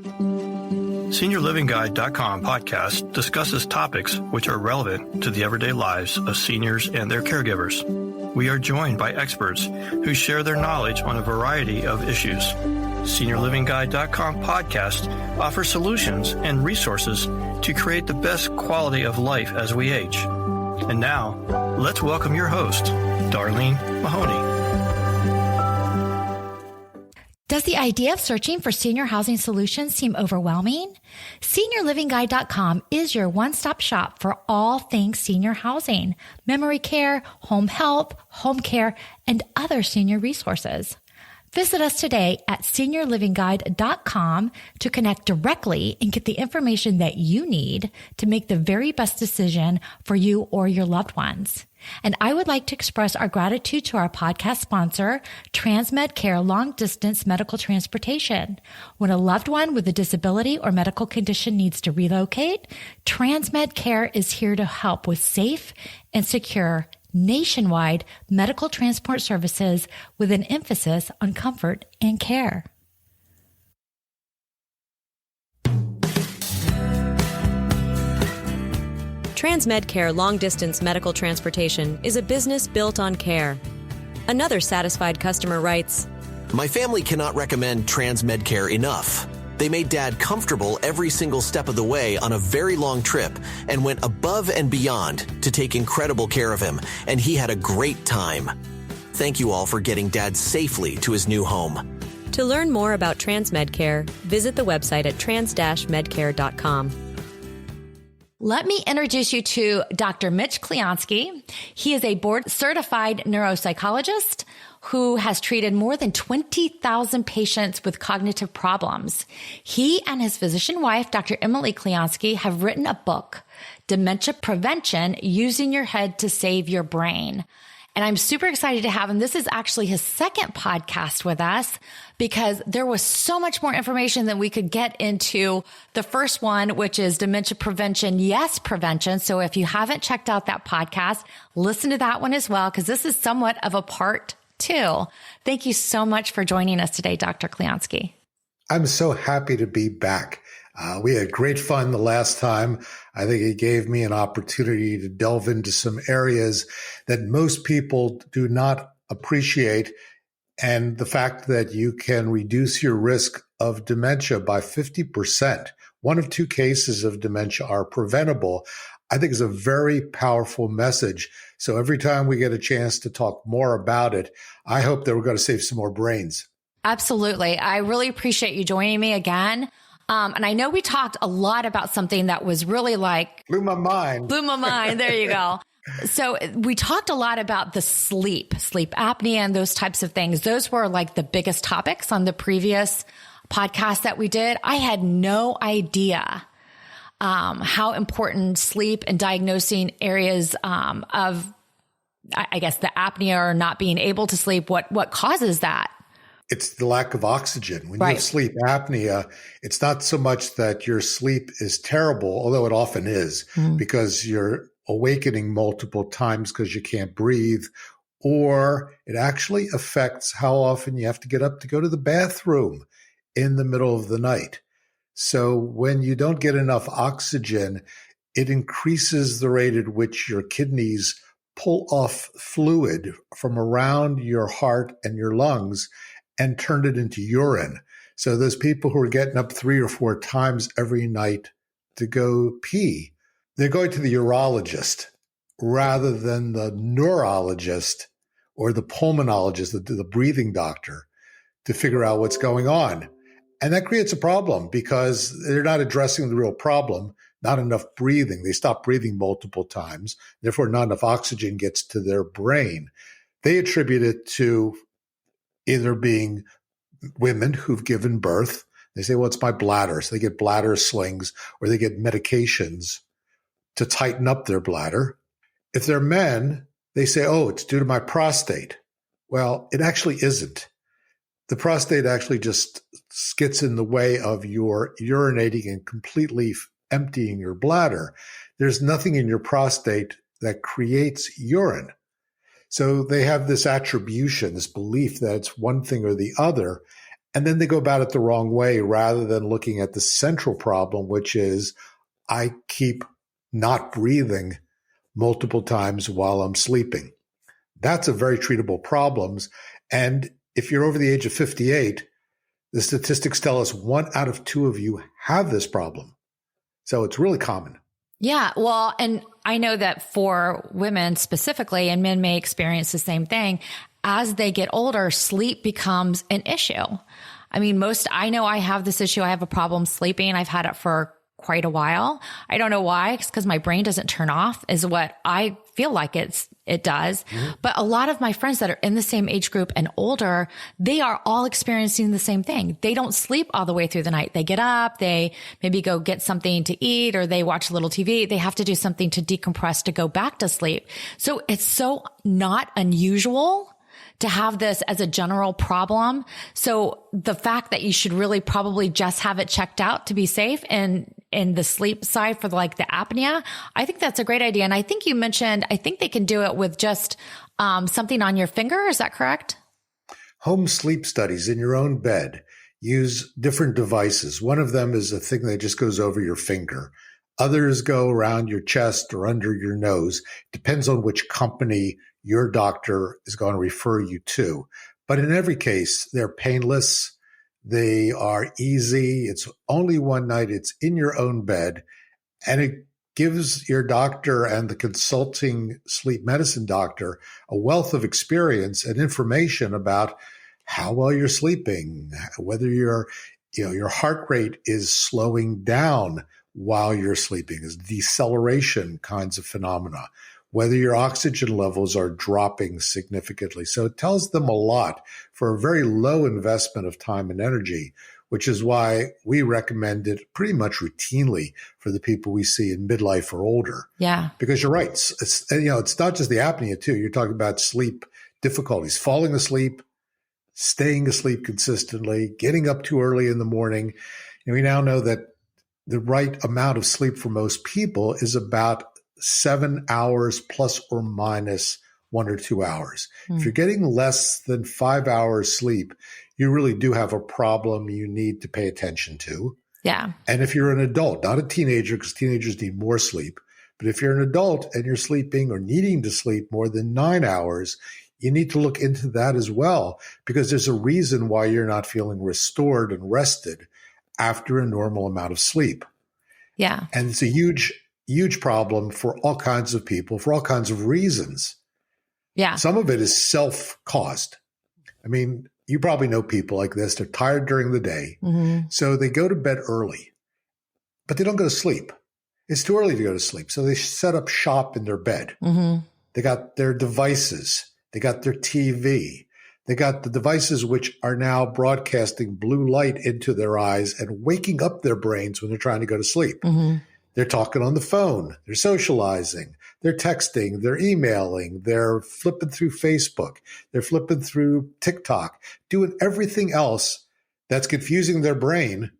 SeniorLivingGuide.com podcast discusses topics which are relevant to the everyday lives of seniors and their caregivers. We are joined by experts who share their knowledge on a variety of issues. SeniorLivingGuide.com podcast offers solutions and resources to create the best quality of life as we age. And now, let's welcome your host, Darlene Mahoney. Does the idea of searching for senior housing solutions seem overwhelming? SeniorLivingGuide.com is your one-stop shop for all things senior housing, memory care, home health, home care, and other senior resources. Visit us today at SeniorLivingGuide.com to connect directly and get the information that you need to make the very best decision for you or your loved ones. And I would like to express our gratitude to our podcast sponsor, Transmed Care Long Distance Medical Transportation. When a loved one with a disability or medical condition needs to relocate, Transmed Care is here to help with safe and secure nationwide medical transport services with an emphasis on comfort and care. Transmed Care Long Distance Medical Transportation is a business built on care. Another satisfied customer writes, "My family cannot recommend Transmed Care enough. They made Dad comfortable every single step of the way on a very long trip and went above and beyond to take incredible care of him, and he had a great time. Thank you all for getting Dad safely to his new home." To learn more about Transmed Care, visit the website at trans-medcare.com. Let me introduce you to Dr. Mitch Clionsky. He is a board-certified neuropsychologist who has treated more than 20,000 patients with cognitive problems. He and his physician wife, Dr. Emily Clionsky, have written a book, Dementia Prevention, Using Your Head to Save Your Brain. And I'm super excited to have him. This is actually his second podcast with us because there was so much more information than we could get into the first one, which is Dementia Prevention, Yes Prevention. So if you haven't checked out that podcast, listen to that one as well, because this is somewhat of a part two. Thank you so much for joining us today, Dr. Clionsky. I'm so happy to be back. We had great fun the last time. I think it gave me an opportunity to delve into some areas that most people do not appreciate. And the fact that you can reduce your risk of dementia by 50%. One of two cases of dementia are preventable, I think is a very powerful message. So every time we get a chance to talk more about it, I hope that we're going to save some more brains. Absolutely. I really appreciate you joining me again. And I know we talked a lot about something that was really like... Blew my mind. There you go. So we talked a lot about the sleep apnea and those types of things. Those were like the biggest topics on the previous podcast that we did. I had no idea how important sleep and diagnosing areas of, I guess, the apnea or not being able to sleep, what causes that. It's the lack of oxygen. When you have sleep apnea, it's not so much that your sleep is terrible, although it often is, because you're awakening multiple times because you can't breathe, or it actually affects how often you have to get up to go to the bathroom in the middle of the night. So when you don't get enough oxygen, it increases the rate at which your kidneys pull off fluid from around your heart and your lungs and turn it into urine. So those people who are getting up 3 or 4 times every night to go pee, they're going to the urologist rather than the neurologist or the pulmonologist, the breathing doctor, to figure out what's going on. And that creates a problem because they're not addressing the real problem, not enough breathing. They stop breathing multiple times. Therefore, not enough oxygen gets to their brain. They attribute it to either being women who've given birth. They say, well, it's my bladder. So they get bladder slings or they get medications to tighten up their bladder. If they're men, they say, oh, it's due to my prostate. Well, it actually isn't. The prostate actually just gets in the way of your urinating and completely emptying your bladder. There's nothing in your prostate that creates urine. So they have this attribution, this belief that it's one thing or the other. And then they go about it the wrong way rather than looking at the central problem, which is I keep not breathing multiple times while I'm sleeping. That's a very treatable problem. And if you're over the age of 58, the statistics tell us 1 out of 2 of you have this problem. So it's really common. Yeah. Well, and I know that for women specifically, and men may experience the same thing, as they get older, sleep becomes an issue. I mean, I know I have this issue. I have a problem sleeping. I've had it for quite a while. I don't know why. It's because my brain doesn't turn off is what I feel like it does. Mm-hmm. But a lot of my friends that are in the same age group and older, they are all experiencing the same thing. They don't sleep all the way through the night. They get up, they maybe go get something to eat, or they watch a little TV. They have to do something to decompress to go back to sleep. So it's so not unusual to have this as a general problem. So the fact that you should really probably just have it checked out to be safe and in the sleep side for like the apnea, I think that's a great idea. And I think you mentioned, I think they can do it with just something on your finger. Is that correct? Home sleep studies in your own bed use different devices. One of them is a thing that just goes over your finger. Others go around your chest or under your nose. Depends on which company your doctor is going to refer you to. But in every case, they're painless. They are easy. It's only one night. It's in your own bed. And it gives your doctor and the consulting sleep medicine doctor a wealth of experience and information about how well you're sleeping, whether your heart rate is slowing down while you're sleeping, is deceleration kinds of phenomena, whether your oxygen levels are dropping significantly. So it tells them a lot for a very low investment of time and energy, which is why we recommend it pretty much routinely for the people we see in midlife or older. Yeah. Because you're right. It's not just the apnea too. You're talking about sleep difficulties, falling asleep, staying asleep consistently, getting up too early in the morning. And we now know that the right amount of sleep for most people is about 7 hours plus or minus 1 or 2 hours. If you're getting less than 5 hours sleep, you really do have a problem you need to pay attention to. Yeah. And if you're an adult, not a teenager, because teenagers need more sleep, but if you're an adult and you're sleeping or needing to sleep more than 9 hours, you need to look into that as well, because there's a reason why you're not feeling restored and rested after a normal amount of sleep. Yeah. And it's a huge problem for all kinds of people, for all kinds of reasons. Yeah. Some of it is self-caused. I mean, you probably know people like this. They're tired during the day. Mm-hmm. So they go to bed early, but they don't go to sleep. It's too early to go to sleep. So they set up shop in their bed. Mm-hmm. They got their devices. They got their TV. They got the devices which are now broadcasting blue light into their eyes and waking up their brains when they're trying to go to sleep. Mm-hmm. They're talking on the phone. They're socializing. They're texting. They're emailing. They're flipping through Facebook. They're flipping through TikTok, doing everything else that's confusing their brain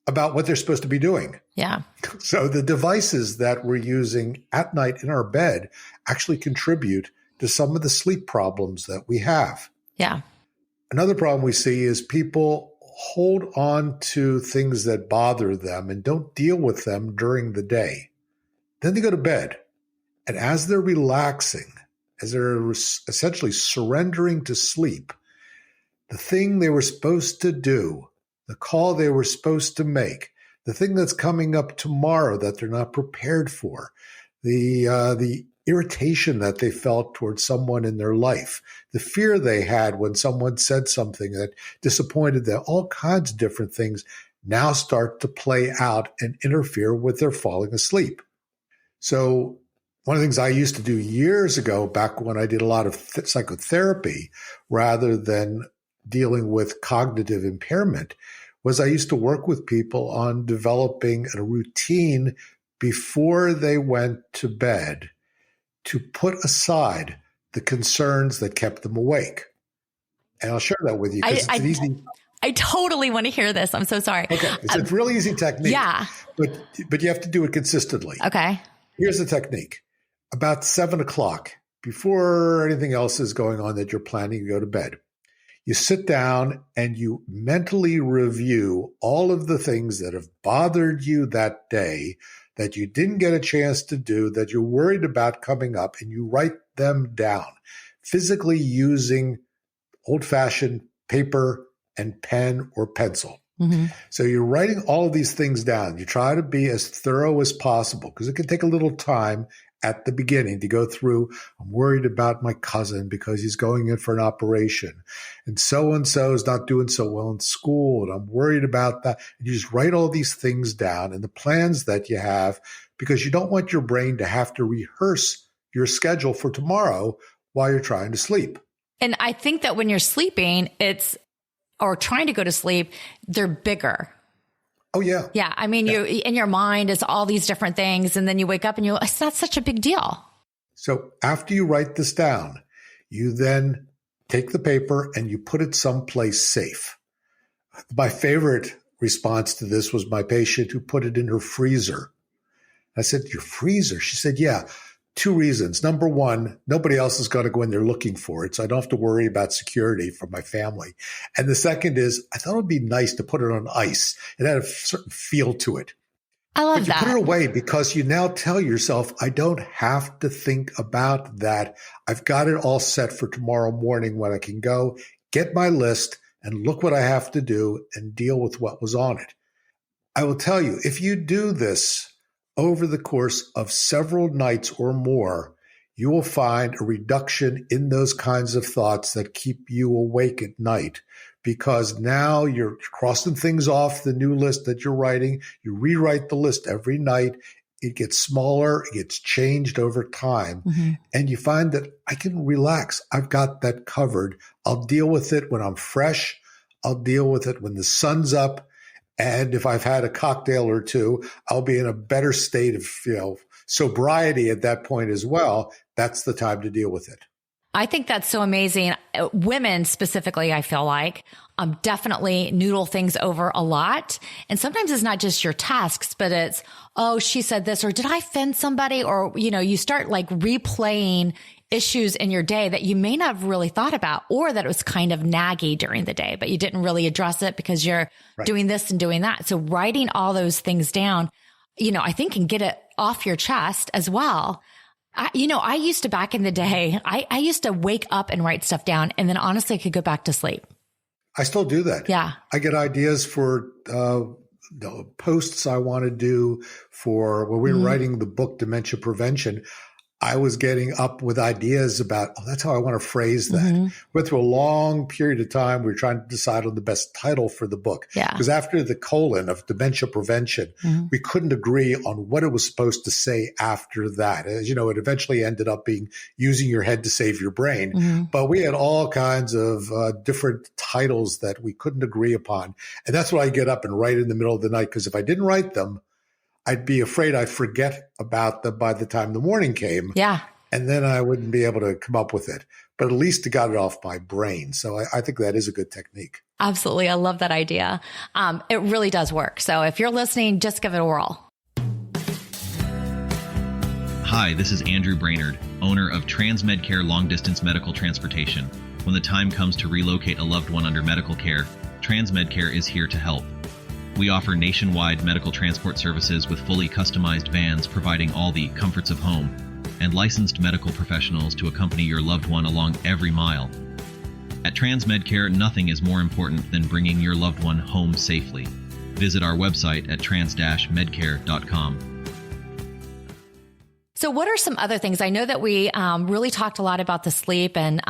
about what they're supposed to be doing. Yeah. So the devices that we're using at night in our bed actually contribute to some of the sleep problems that we have. Yeah. Another problem we see is people hold on to things that bother them and don't deal with them during the day. Then they go to bed. And as they're relaxing, as they're essentially surrendering to sleep, the thing they were supposed to do, the call they were supposed to make, the thing that's coming up tomorrow that they're not prepared for, the irritation that they felt towards someone in their life, the fear they had when someone said something that disappointed them, all kinds of different things now start to play out and interfere with their falling asleep. So one of the things I used to do years ago, back when I did a lot of psychotherapy, rather than dealing with cognitive impairment, was I used to work with people on developing a routine before they went to bed to put aside the concerns that kept them awake. And I'll share that with you because it's easy. I totally want to hear this. I'm so sorry. Okay. It's a really easy technique. Yeah. But you have to do it consistently. Okay. Here's the technique. About 7 o'clock, before anything else is going on that you're planning to go to bed, You sit down and you mentally review all of the things that have bothered you that day, that you didn't get a chance to do, that you're worried about coming up, and you write them down, physically using old-fashioned paper and pen or pencil. Mm-hmm. So you're writing all of these things down. You try to be as thorough as possible because it can take a little time at the beginning to go through. I'm worried about my cousin because he's going in for an operation, and so is not doing so well in school, and I'm worried about that. And you just write all these things down and the plans that you have, because you don't want your brain to have to rehearse your schedule for tomorrow while you're trying to sleep. And I think that when you're sleeping, or trying to go to sleep, they're bigger. Oh, yeah. Yeah. I mean, you in your mind is all these different things. And then you wake up and it's not such a big deal. So after you write this down, you then take the paper and you put it someplace safe. My favorite response to this was my patient who put it in her freezer. I said, your freezer? She said, yeah. 2 reasons. Number one, nobody else is going to go in there looking for it, so I don't have to worry about security from my family. And the second is, I thought it would be nice to put it on ice. It had a certain feel to it. I love that. But you put it away because you now tell yourself, I don't have to think about that. I've got it all set for tomorrow morning when I can go get my list and look what I have to do and deal with what was on it. I will tell you, if you do this over the course of several nights or more, you will find a reduction in those kinds of thoughts that keep you awake at night, because now you're crossing things off the new list that you're writing. You rewrite the list every night. It gets smaller. It gets changed over time. Mm-hmm. And you find that I can relax. I've got that covered. I'll deal with it when I'm fresh. I'll deal with it when the sun's up. And if I've had a cocktail or two, I'll be in a better state of, sobriety at that point as well. That's the time to deal with it. I think that's so amazing. Women specifically, I feel like, definitely noodle things over a lot. And sometimes it's not just your tasks, but it's, oh, she said this, or did I offend somebody? Or, you start like replaying issues in your day that you may not have really thought about, or that it was kind of naggy during the day, but you didn't really address it because you're doing this and doing that. So writing all those things down, I think can get it off your chest as well. I used to, back in the day, I used to wake up and write stuff down, and then honestly I could go back to sleep. I still do that. Yeah. I get ideas for posts I want to do for when we were writing the book, Dementia Prevention. I was getting up with ideas about, that's how I want to phrase that. Mm-hmm. Went through a long period of time. We were trying to decide on the best title for the book. Yeah. Because after the colon of dementia prevention, we couldn't agree on what it was supposed to say after that. As you know, it eventually ended up being using your head to save your brain. Mm-hmm. But we had all kinds of different titles that we couldn't agree upon. And that's why I get up and write in the middle of the night, because if I didn't write them, I'd be afraid I'd forget about them by the time the morning came. Yeah. And then I wouldn't be able to come up with it. But at least it got it off my brain. So I think that is a good technique. Absolutely. I love that idea. It really does work. So if you're listening, just give it a whirl. Hi, this is Andrew Brainerd, owner of TransMedCare Long Distance Medical Transportation. When the time comes to relocate a loved one under medical care, TransMedCare is here to help. We offer nationwide medical transport services with fully customized vans providing all the comforts of home, and licensed medical professionals to accompany your loved one along every mile. At TransMedCare, nothing is more important than bringing your loved one home safely. Visit our website at trans-medcare.com. So what are some other things? I know that we really talked a lot about the sleep, and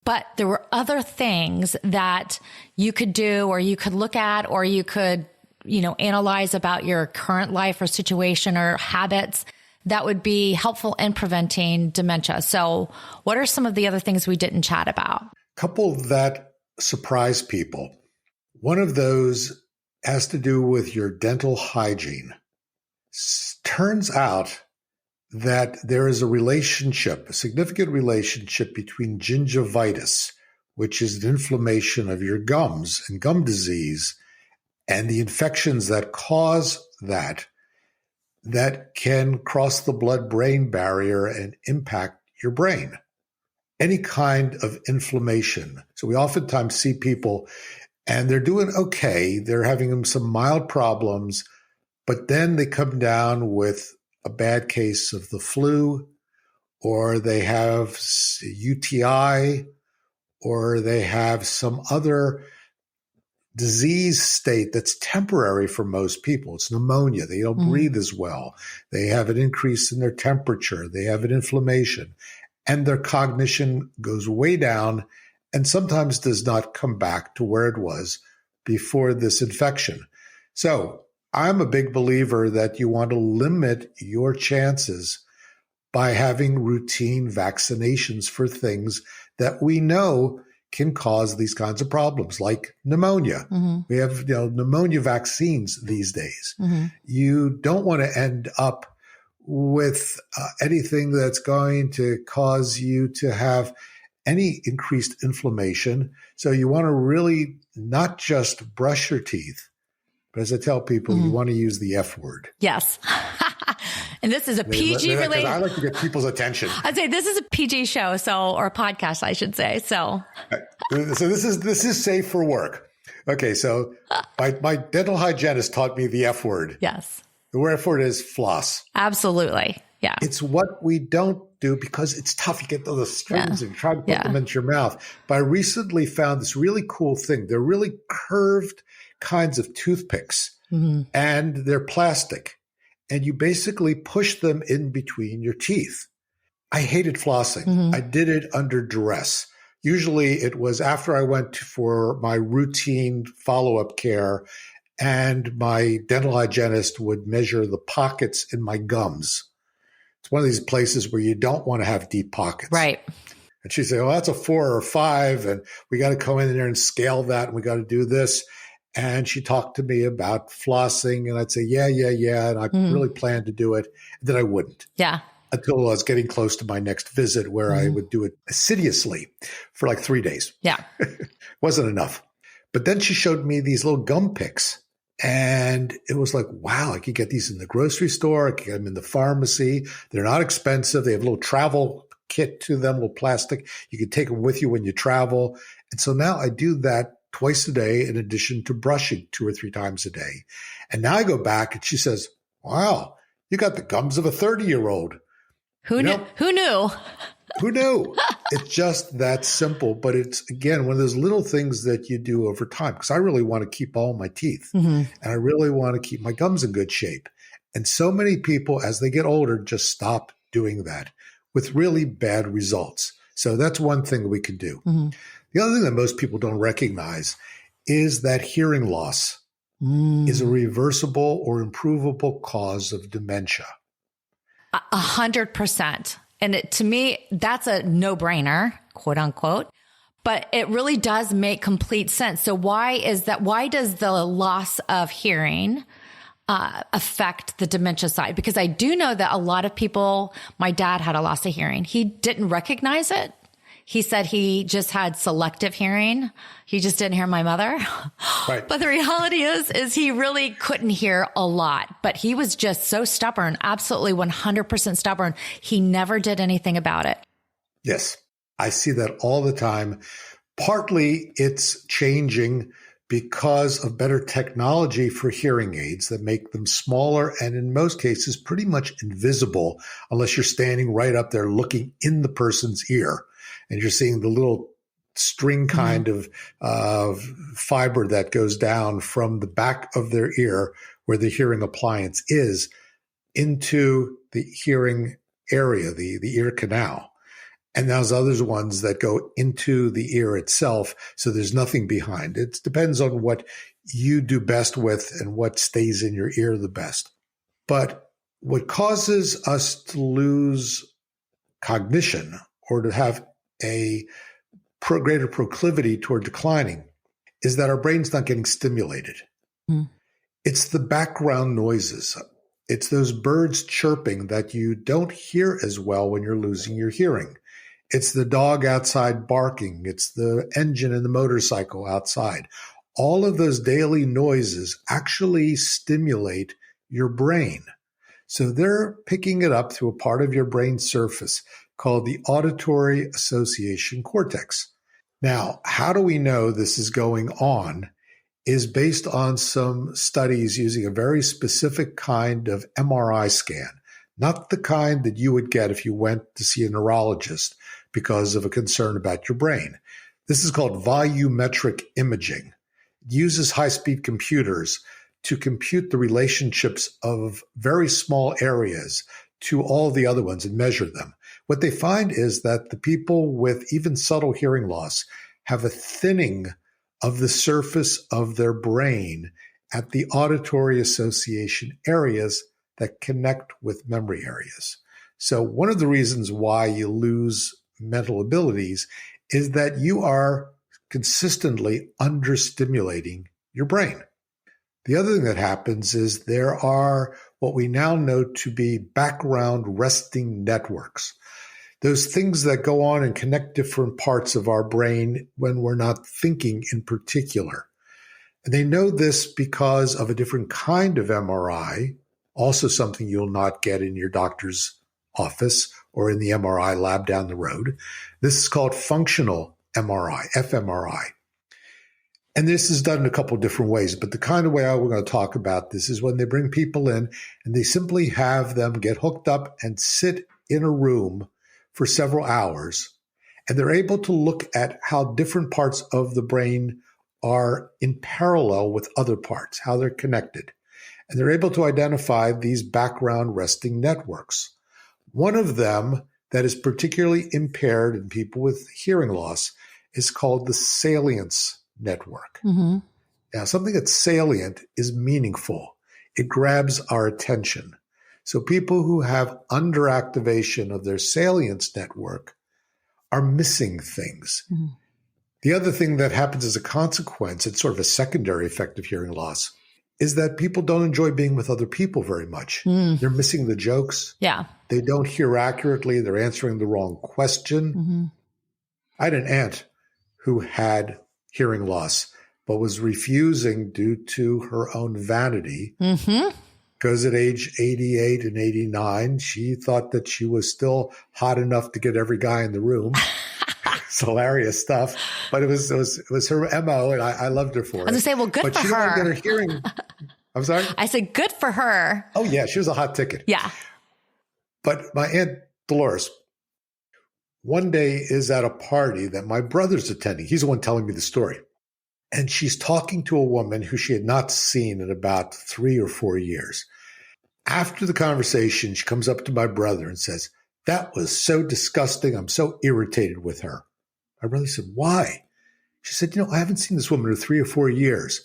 but there were other things that you could do, or you could look at, or you could analyze about your current life or situation or habits that would be helpful in preventing dementia. So what are some of the other things we didn't chat about? Couple that surprise people. One of those has to do with your dental hygiene. Turns out that there is a significant relationship between gingivitis, which is an inflammation of your gums and gum disease, and the infections that cause that can cross the blood-brain barrier and impact your brain. any kind of inflammation. So we oftentimes see people and they're doing okay. They're having some mild problems, but then they come down with a bad case of the flu, or they have UTI, or they have some other disease state that's temporary for most people. It's pneumonia. They don't breathe as well. They have an increase in their temperature. They have an inflammation, and their cognition goes way down and sometimes does not come back to where it was before this infection. So I'm a big believer that you want to limit your chances by having routine vaccinations for things that we know can cause these kinds of problems, like pneumonia. We have pneumonia vaccines these days. You don't want to end up with anything that's going to cause you to have any increased inflammation. So you want to really not just brush your teeth, but as I tell people, you want to use the F word. Yes. And this is a PG related. I like to get people's attention. I'd say this is a PG show, or a podcast, I should say. So this is safe for work. Okay, so my dental hygienist taught me the F word. Yes. The F word is floss. Absolutely. Yeah. It's what we don't do because it's tough. You get those strings and try to put them into your mouth. But I recently found this really cool thing. They're really curved kinds of toothpicks, and they're plastic. And you basically push them in between your teeth. I hated flossing. I did it under duress. Usually it was after I went for my routine follow-up care, and my dental hygienist would measure the pockets in my gums. It's one of these places where you don't want to have deep pockets. Right. And she'd say, well, that's a 4 or 5, and we got to go in there and scale that, and we got to do this. And she talked to me about flossing, and I'd say, yeah. And I really planned to do it. And then I wouldn't. Yeah. Until I was getting close to my next visit, where I would do it assiduously for like 3 days. Yeah. Wasn't enough. But then she showed me these little gum picks. And it was like, wow, I could get these in the grocery store. I could get them in the pharmacy. They're not expensive. They have a little travel kit to them, little plastic. You can take them with you when you travel. And so now I do that twice a day in addition to brushing 2 or 3 times a day. And now I go back and she says, wow, you got the gums of a 30-year-old. Who knew? Who knew? Who knew? It's just that simple. But it's, again, one of those little things that you do over time, because I really want to keep all my teeth and I really want to keep my gums in good shape. And so many people, as they get older, just stop doing that with really bad results. So that's one thing we can do. The other thing that most people don't recognize is that hearing loss is a reversible or improvable cause of dementia. 100%. And to me, that's a no-brainer, quote unquote, but it really does make complete sense. So why does the loss of hearing affect the dementia side? Because I do know that a lot of people, my dad had a loss of hearing. He didn't recognize it. He said he just had selective hearing. He just didn't hear my mother. Right. But the reality is he really couldn't hear a lot, but he was just so stubborn, absolutely 100% stubborn. He never did anything about it. Yes. I see that all the time. Partly it's changing because of better technology for hearing aids that make them smaller and in most cases pretty much invisible unless you're standing right up there looking in the person's ear. And you're seeing the little string kind of fiber that goes down from the back of their ear where the hearing appliance is into the hearing area, the ear canal. And there's other ones that go into the ear itself. So there's nothing behind it. It depends on what you do best with and what stays in your ear the best. But what causes us to lose cognition or to have a greater proclivity toward declining is that our brain's not getting stimulated. It's the background noises. It's those birds chirping that you don't hear as well when you're losing your hearing. It's the dog outside barking. It's the engine in the motorcycle outside. All of those daily noises actually stimulate your brain. So they're picking it up through a part of your brain surface. called the auditory association cortex. Now, how do we know this is going on is based on some studies using a very specific kind of MRI scan, not the kind that you would get if you went to see a neurologist because of a concern about your brain. This is called volumetric imaging. It uses high-speed computers to compute the relationships of very small areas to all the other ones and measure them. What they find is that the people with even subtle hearing loss have a thinning of the surface of their brain at the auditory association areas that connect with memory areas. So one of the reasons why you lose mental abilities is that you are consistently understimulating your brain. The other thing that happens is there are what we now know to be background resting networks. Those things that go on and connect different parts of our brain when we're not thinking in particular. And they know this because of a different kind of MRI, also something you'll not get in your doctor's office or in the MRI lab down the road. This is called functional MRI, fMRI. And this is done in a couple of different ways, but the kind of way we're going to talk about this is when they bring people in and they simply have them get hooked up and sit in a room for several hours, and they're able to look at how different parts of the brain are in parallel with other parts, how they're connected. And they're able to identify these background resting networks. One of them that is particularly impaired in people with hearing loss is called the salience network. Mm-hmm. Now, something that's salient is meaningful. It grabs our attention. So people who have underactivation of their salience network are missing things. Mm-hmm. The other thing that happens as a consequence, it's sort of a secondary effect of hearing loss, is that people don't enjoy being with other people very much. They're missing the jokes. Yeah. They don't hear accurately. They're answering the wrong question. Mm-hmm. I had an aunt who had hearing loss, but was refusing due to her own vanity. Mm-hmm. Because at age 88 and 89, she thought that she was still hot enough to get every guy in the room. It's hilarious stuff, but it was her MO, and I loved her for it. I was going to say, well, good but for she her. Didn't get her hearing. I'm sorry? I said, good for her. Oh, yeah, she was a hot ticket. Yeah. But my Aunt Dolores one day is at a party that my brother's attending. He's the one telling me the story. And she's talking to a woman who she had not seen in about 3 or 4 years. After the conversation, she comes up to my brother and says, "That was so disgusting. I'm so irritated with her." My brother said, "Why?" She said, "I haven't seen this woman in 3 or 4 years.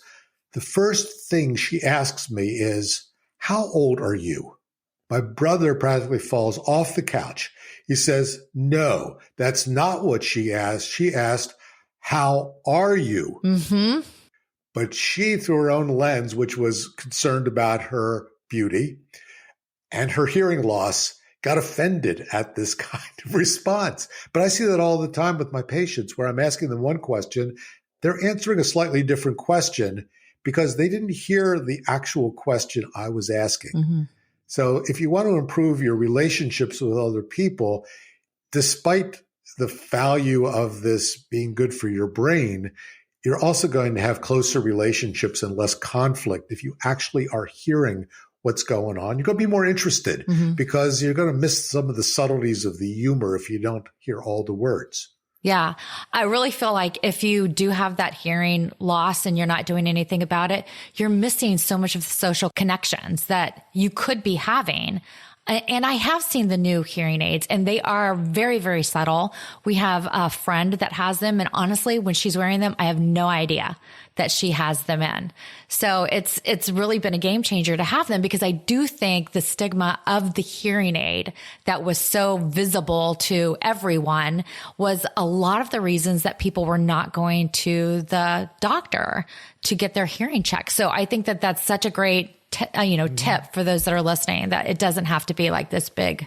The first thing she asks me is, 'How old are you?'" My brother practically falls off the couch. He says, "No, that's not what she asked. She asked, 'How are you?'" Mm-hmm. But she, through her own lens, which was concerned about her beauty and her hearing loss, got offended at this kind of response. But I see that all the time with my patients where I'm asking them one question, they're answering a slightly different question because they didn't hear the actual question I was asking. Mm-hmm. So if you want to improve your relationships with other people, despite the value of this being good for your brain, you're also going to have closer relationships and less conflict if you actually are hearing what's going on. You're going to be more interested because you're going to miss some of the subtleties of the humor if you don't hear all the words. Yeah. I really feel like if you do have that hearing loss and you're not doing anything about it, you're missing so much of the social connections that you could be having. And I have seen the new hearing aids and they are very, very subtle. We have a friend that has them. And honestly, when she's wearing them, I have no idea that she has them in. So it's really been a game changer to have them because I do think the stigma of the hearing aid that was so visible to everyone was a lot of the reasons that people were not going to the doctor to get their hearing checked. So I think that that's such a great tip for those that are listening, that it doesn't have to be like this big.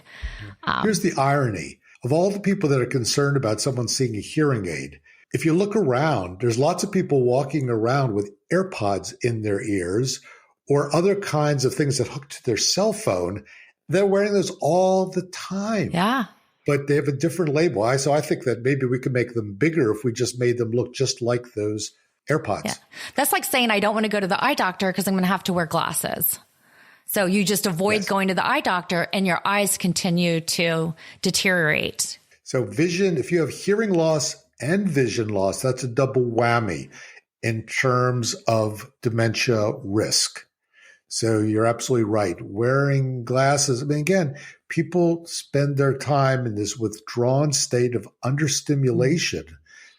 Here's the irony of all the people that are concerned about someone seeing a hearing aid. If you look around, there's lots of people walking around with AirPods in their ears or other kinds of things that hook to their cell phone. They're wearing those all the time. Yeah. but they have a different label. So I think that maybe we could make them bigger if we just made them look just like those AirPods. Yeah. That's like saying, I don't want to go to the eye doctor because I'm going to have to wear glasses. So you just avoid going to the eye doctor and your eyes continue to deteriorate. So vision, if you have hearing loss and vision loss, that's a double whammy in terms of dementia risk. So you're absolutely right. Wearing glasses, I mean, again, people spend their time in this withdrawn state of understimulation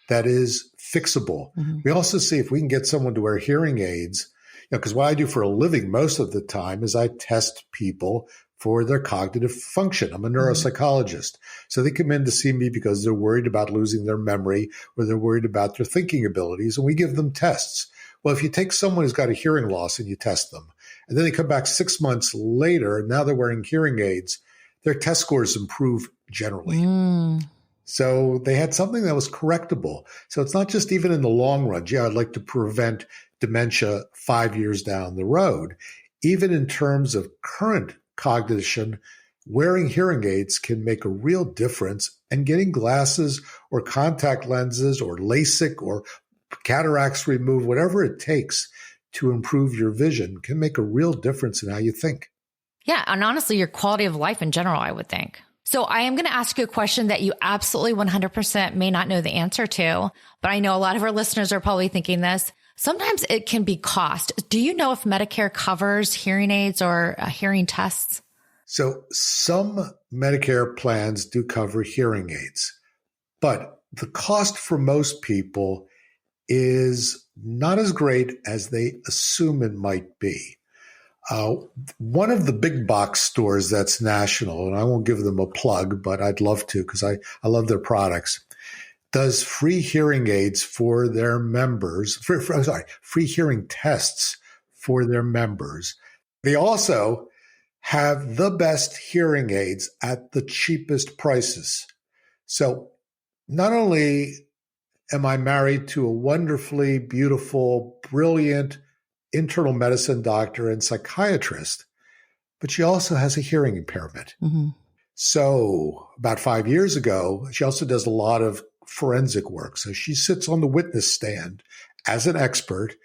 that is fixable. We also see if we can get someone to wear hearing aids, because what I do for a living most of the time is I test people for their cognitive function. I'm a neuropsychologist. So they come in to see me because they're worried about losing their memory or they're worried about their thinking abilities, and we give them tests. Well, if you take someone who's got a hearing loss and you test them, and then they come back 6 months later, and now they're wearing hearing aids, their test scores improve generally. So they had something that was correctable. So it's not just even in the long run, I'd like to prevent dementia 5 years down the road. Even in terms of current cognition, wearing hearing aids can make a real difference, and getting glasses or contact lenses or LASIK or cataracts removed, whatever it takes to improve your vision can make a real difference in how you think. Yeah. And honestly, your quality of life in general, I would think. So I am going to ask you a question that you absolutely 100% may not know the answer to, but I know a lot of our listeners are probably thinking this. Sometimes it can be cost. Do you know if Medicare covers hearing aids or hearing tests? So some Medicare plans do cover hearing aids, but the cost for most people is not as great as they assume it might be. One of the big box stores that's national, and I won't give them a plug, but I'd love to because I love their products, does free hearing aids for their members, free hearing tests for their members. They also have the best hearing aids at the cheapest prices. So not only am I married to a wonderfully beautiful, brilliant internal medicine doctor and psychiatrist, but she also has a hearing impairment. So about 5 years ago, she also does a lot of forensic work. So she sits on the witness stand as an expert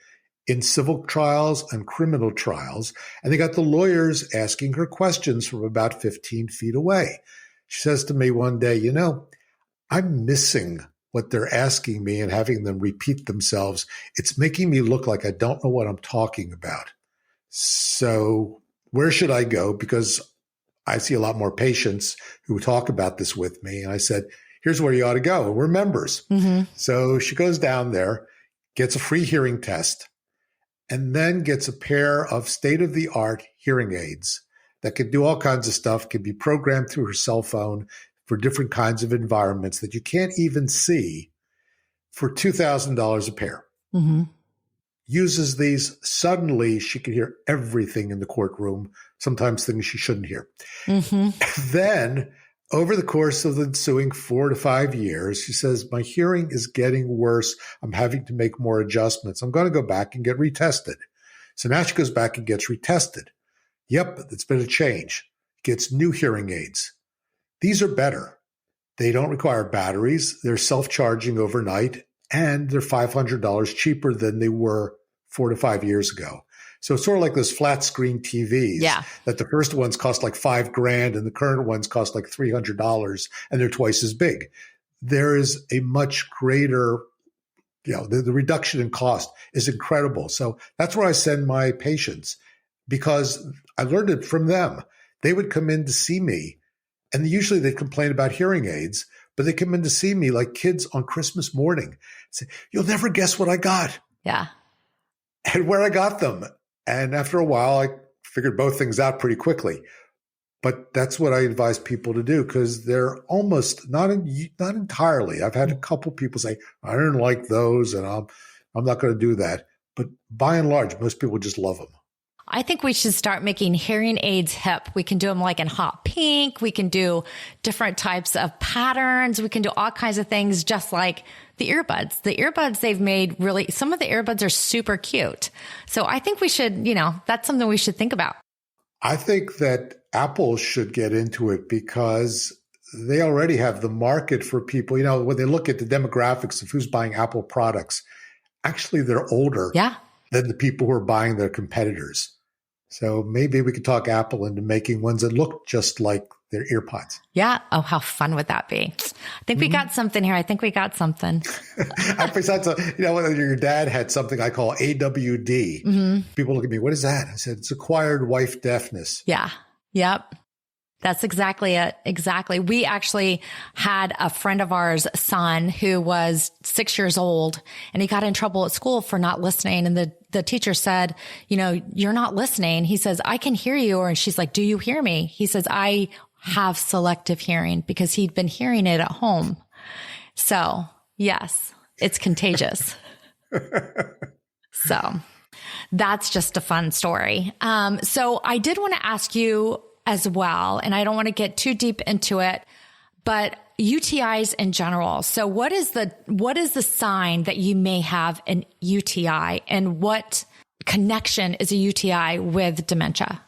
in civil trials and criminal trials, and they got the lawyers asking her questions from about 15 feet away. She says to me one day, I'm missing what they're asking me and having them repeat themselves. It's making me look like I don't know what I'm talking about. So where should I go? Because I see a lot more patients who talk about this with me. And I said, here's where you ought to go. We're members. So she goes down there, gets a free hearing test, and then gets a pair of state-of-the-art hearing aids that can do all kinds of stuff, can be programmed through her cell phone for different kinds of environments that you can't even see, for $2,000 a pair. Uses these. Suddenly, she can hear everything in the courtroom, sometimes things she shouldn't hear. Then, over the course of the ensuing 4 to 5 years, she says, my hearing is getting worse. I'm having to make more adjustments. I'm going to go back and get retested. So now she goes back and gets retested. Yep, it's been a change. Gets new hearing aids. These are better. They don't require batteries. They're self-charging overnight, and they're $500 cheaper than they were 4 to 5 years ago. So it's sort of like those flat screen TVs that the first ones cost like $5,000 and the current ones cost like $300, and they're twice as big. There is a much greater, the reduction in cost is incredible. So that's where I send my patients, because I learned it from them. They would come in to see me, and usually they'd complain about hearing aids, but they come in to see me like kids on Christmas morning. Say, you'll never guess what I got. Yeah. And where I got them. And after a while, I figured both things out pretty quickly. But that's what I advise people to do, because they're almost not entirely. I've had a couple people say, I didn't like those, and I'm not going to do that. But by and large, most people just love them. I think we should start making hearing aids hip. We can do them like in hot pink. We can do different types of patterns. We can do all kinds of things, just like the earbuds. The earbuds they've made really, some of the earbuds are super cute. So I think we should, that's something we should think about. I think that Apple should get into it, because they already have the market for people. When they look at the demographics of who's buying Apple products, actually they're older than the people who are buying their competitors. So maybe we could talk Apple into making ones that look just like their EarPods. Yeah. Oh, how fun would that be? I think we got something here. Besides, your dad had something I call AWD. Mm-hmm. People look at me, what is that? I said, it's acquired wife deafness. Yeah. Yep. That's exactly it. Exactly. We actually had a friend of ours' son who was 6 years old, and he got in trouble at school for not listening. And the teacher said, you're not listening. He says, I can hear you. And she's like, do you hear me? He says, I have selective hearing, because he'd been hearing it at home. So yes, it's contagious. So that's just a fun story. So I did want to ask you as well, and I don't want to get too deep into it, but UTIs in general. So what is the sign that you may have an UTI, and what connection is a UTI with dementia?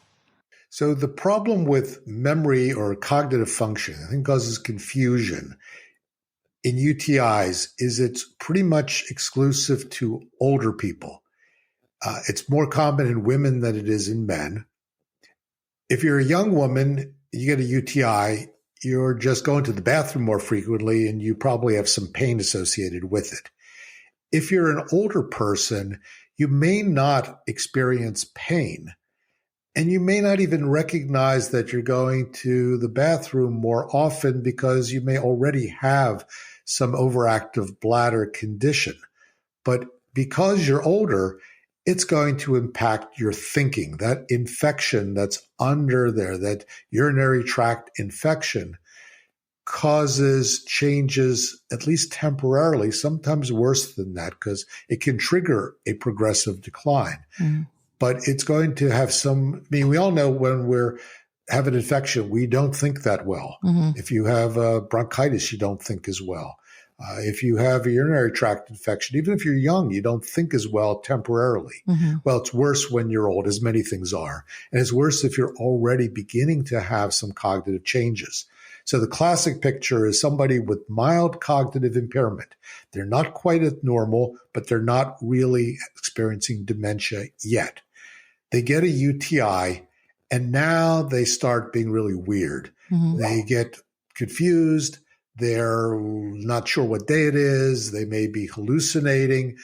So the problem with memory or cognitive function, I think, causes confusion in UTIs is it's pretty much exclusive to older people. It's more common in women than it is in men. If you're a young woman, you get a UTI, you're just going to the bathroom more frequently, and you probably have some pain associated with it. If you're an older person, you may not experience pain, and you may not even recognize that you're going to the bathroom more often because you may already have some overactive bladder condition. But because you're older, it's going to impact your thinking. That infection that's under there, that urinary tract infection, causes changes, at least temporarily, sometimes worse than that, because it can trigger a progressive decline. Mm. But it's going to have we all know when we have an infection, we don't think that well. Mm-hmm. If you have bronchitis, you don't think as well. If you have a urinary tract infection, even if you're young, you don't think as well temporarily. Mm-hmm. Well, it's worse when you're old, as many things are. And it's worse if you're already beginning to have some cognitive changes. So the classic picture is somebody with mild cognitive impairment. They're not quite at normal, but they're not really experiencing dementia yet. They get a UTI, and now they start being really weird. Mm-hmm. They get confused. They're not sure what day it is. They may be hallucinating.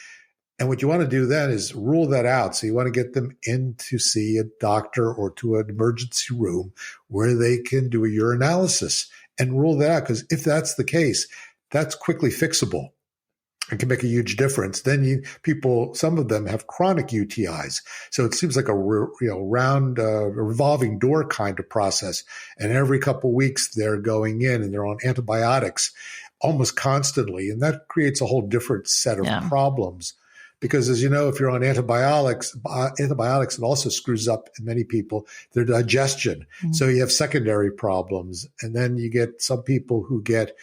And what you want to do then is rule that out. So you want to get them in to see a doctor or to an emergency room where they can do a urinalysis and rule that out. Because if that's the case, that's quickly fixable and can make a huge difference. Then some of them have chronic UTIs. So it seems like a round, revolving door kind of process. And every couple of weeks they're going in and they're on antibiotics almost constantly. And that creates a whole different set of problems. Because as you know, if you're on antibiotics, it also screws up in many people their digestion. Mm-hmm. So you have secondary problems. And then you get some people who get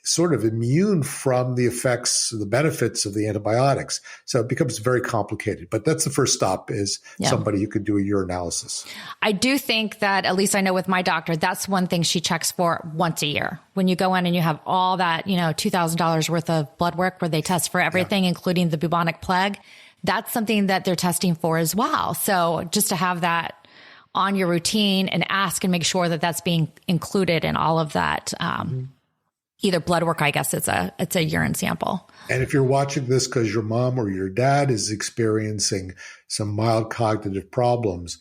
sort of immune from the effects, the benefits of the antibiotics. So it becomes very complicated. But that's the first stop is somebody who could do a urinalysis. I do think that, at least I know with my doctor, that's one thing she checks for once a year. When you go in and you have all that, $2,000 worth of blood work where they test for everything, including the bubonic plague, that's something that they're testing for as well. So just to have that on your routine and ask and make sure that that's being included in all of that, either blood work, I guess it's a urine sample. And if you're watching this because your mom or your dad is experiencing some mild cognitive problems,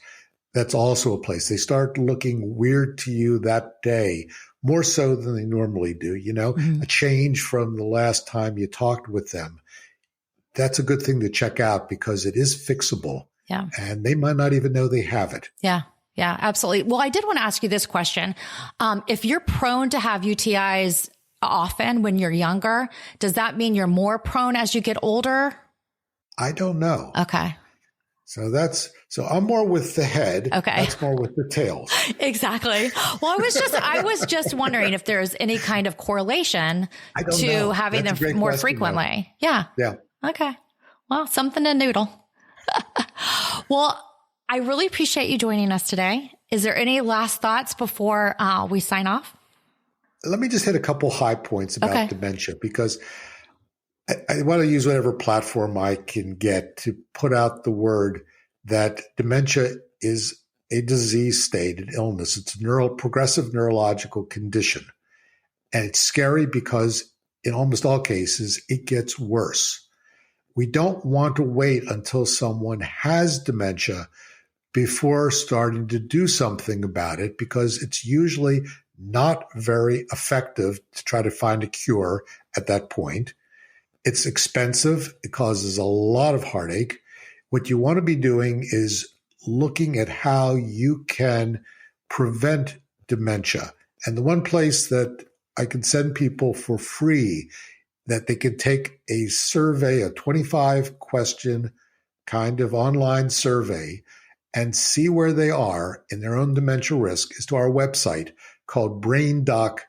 that's also a place. They start looking weird to you that day, more so than they normally do. A change from the last time you talked with them. That's a good thing to check out because it is fixable. Yeah. And they might not even know they have it. Yeah. Yeah, absolutely. Well, I did want to ask you this question. If you're prone to have UTIs often when you're younger, does that mean you're more prone as you get older? I don't know. Okay. So I'm more with the head. Okay. That's more with the tails. Exactly. Well, I was just wondering if there's any kind of correlation to having them more frequently. Though. Yeah. Yeah. Okay. Well, something to noodle. Well, I really appreciate you joining us today. Is there any last thoughts before we sign off? let me just hit a couple high points about dementia, because I want to use whatever platform I can get to put out the word that dementia is a disease state, an illness. It's a progressive neurological condition. And it's scary because in almost all cases, it gets worse. We don't want to wait until someone has dementia before starting to do something about it, because it's usually not very effective to try to find a cure at that point. It's expensive. It causes a lot of heartache. What you want to be doing is looking at how you can prevent dementia. And the one place that I can send people for free, that they can take a survey, a 25-question kind of online survey, and see where they are in their own dementia risk, is to our website called braindoc.com.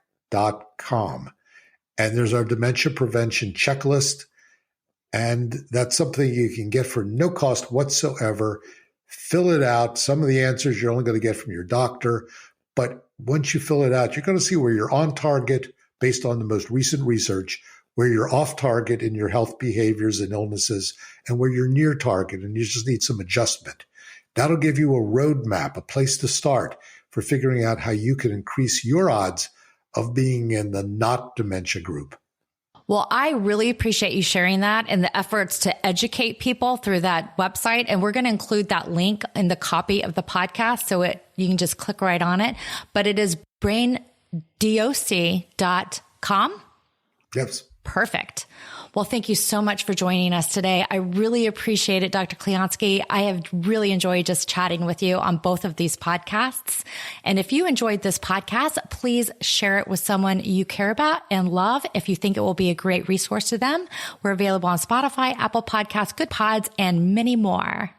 And there's our dementia prevention checklist. And that's something you can get for no cost whatsoever. Fill it out. Some of the answers you're only going to get from your doctor. But once you fill it out, you're going to see where you're on target based on the most recent research, where you're off target in your health behaviors and illnesses, and where you're near target and you just need some adjustment. That'll give you a roadmap, a place to start for figuring out how you can increase your odds of being in the not dementia group. Well, I really appreciate you sharing that and the efforts to educate people through that website. And we're going to include that link in the copy of the podcast, so you can just click right on it. But it is braindoc.com. Yes. Perfect. Well, thank you so much for joining us today. I really appreciate it, Dr. Clionsky. I have really enjoyed just chatting with you on both of these podcasts. And if you enjoyed this podcast, please share it with someone you care about and love if you think it will be a great resource to them. We're available on Spotify, Apple Podcasts, Good Pods, and many more.